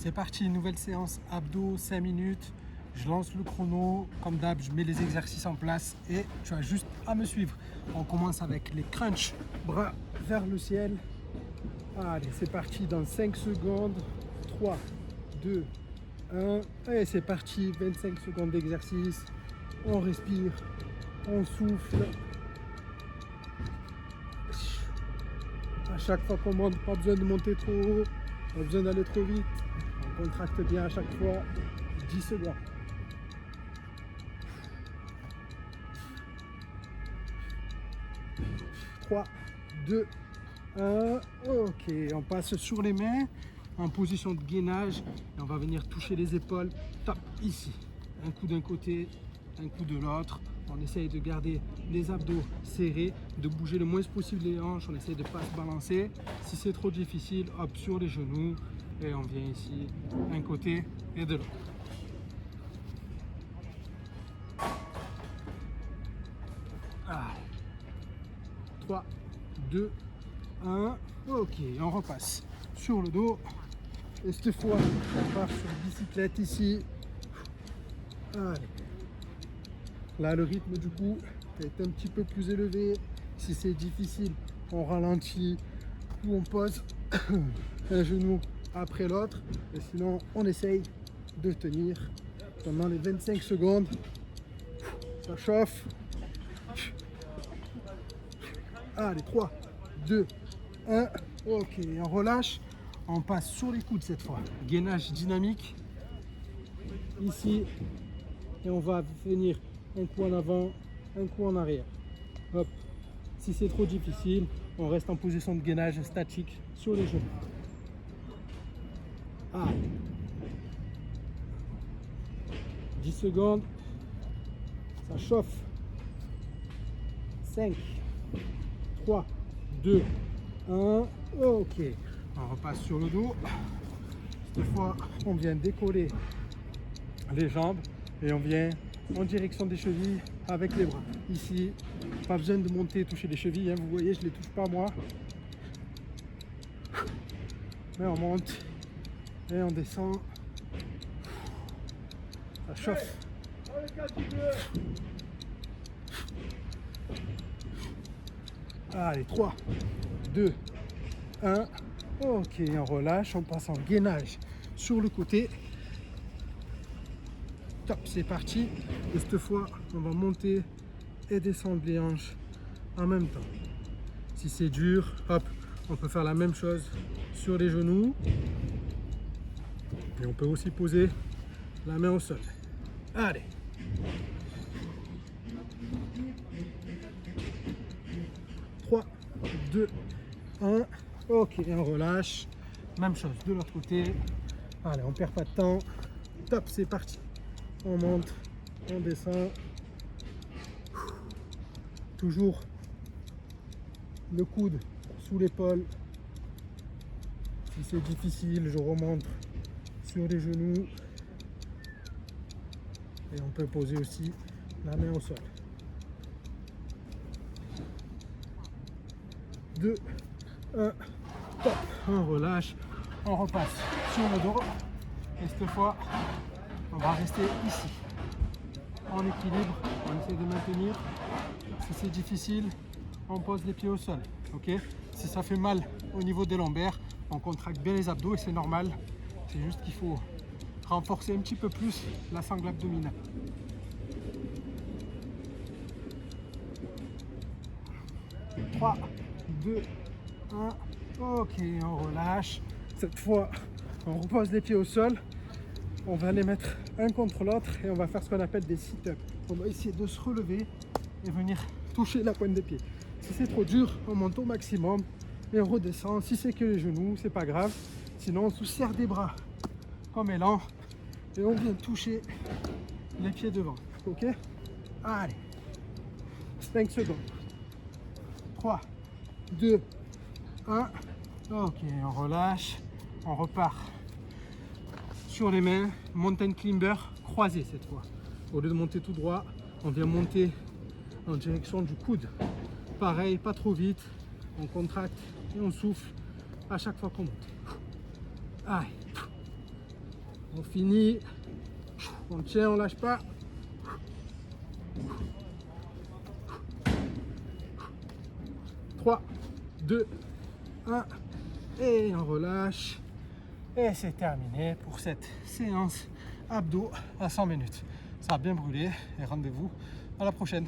C'est parti, nouvelle séance abdos, 5 minutes. Je lance le chrono, comme d'hab, je mets les exercices en place et tu as juste à me suivre. On commence avec les crunchs, bras vers le ciel. Allez, c'est parti dans 5 secondes. 3, 2, 1. Et c'est parti, 25 secondes d'exercice. On respire, on souffle. À chaque fois qu'on monte, pas besoin de monter trop haut, pas besoin d'aller trop vite. On contracte bien à chaque fois. 10 secondes. 3, 2, 1. Ok, on passe sur les mains en position de gainage et on va venir toucher les épaules. Top, ici. Un coup d'un côté, un coup de l'autre. On essaye de garder les abdos serrés, de bouger le moins possible les hanches. On essaye de ne pas se balancer. Si c'est trop difficile, hop, sur les genoux. Et on vient ici, d'un côté et de l'autre. Ah. 3, 2, 1. Ok, on repasse sur le dos. Et cette fois, on part sur la bicyclette ici. Allez. Là, le rythme du coup est un petit peu plus élevé. Si c'est difficile, on ralentit ou on pose un genou après l'autre. Et sinon, on essaye de tenir pendant les 25 secondes. Ça chauffe. Allez, 3, 2, 1. Ok, on relâche. On passe sur les coudes cette fois. Gainage dynamique. Ici. Et on va venir un coup en avant, un coup en arrière. Hop. Si c'est trop difficile, on reste en position de gainage statique sur les genoux. Ah. 10 secondes. Ça chauffe. 5, 3, 2, 1. Ok. On repasse sur le dos. Cette fois, on vient décoller les jambes et on vient en direction des chevilles avec les bras. Ici, pas besoin de monter, toucher les chevilles. Hein. Vous voyez, je ne les touche pas moi. Mais on monte et on descend. Ça chauffe. Allez, 3, 2, 1. Ok, on relâche, on passe en gainage sur le côté. Top, c'est parti. Et cette fois, on va monter et descendre les hanches en même temps. Si c'est dur, hop, on peut faire la même chose sur les genoux. Et on peut aussi poser la main au sol. Allez. Trois, 2, 1. Ok, on relâche. Même chose de l'autre côté. Allez, on perd pas de temps. Top, c'est parti. On monte, on descend. Toujours le coude sous l'épaule. Si c'est difficile, je remonte sur les genoux. Et on peut poser aussi la main au sol. 2, 1, top. On relâche, on repasse sur le dos. Et cette fois, on va rester ici, en équilibre. On essaie de maintenir. Si c'est difficile, on pose les pieds au sol. Ok. Si ça fait mal au niveau des lombaires, on contracte bien les abdos et c'est normal. C'est juste qu'il faut renforcer un petit peu plus la sangle abdominale. « 3, 2, 1. Ok, on relâche. Cette fois, on repose les pieds au sol. On va les mettre un contre l'autre et on va faire ce qu'on appelle des sit-ups. On va essayer de se relever et venir toucher la pointe des pieds. Si c'est trop dur, on monte au maximum et on redescend. Si c'est que les genoux, c'est pas grave. Sinon, on se serre des bras comme élan et on vient toucher les pieds devant. Ok? Allez. 5 secondes. 3, 2, 1. Ok, on relâche. On repart sur les mains. Mountain climber croisé cette fois. Au lieu de monter tout droit, on vient monter en direction du coude. Pareil, pas trop vite. On contracte et on souffle à chaque fois qu'on monte. Allez. On finit. On tient, on lâche pas. Trois, 2, 1. Et on relâche. Et c'est terminé pour cette séance abdos à 100 minutes. Ça a bien brûlé et rendez-vous à la prochaine.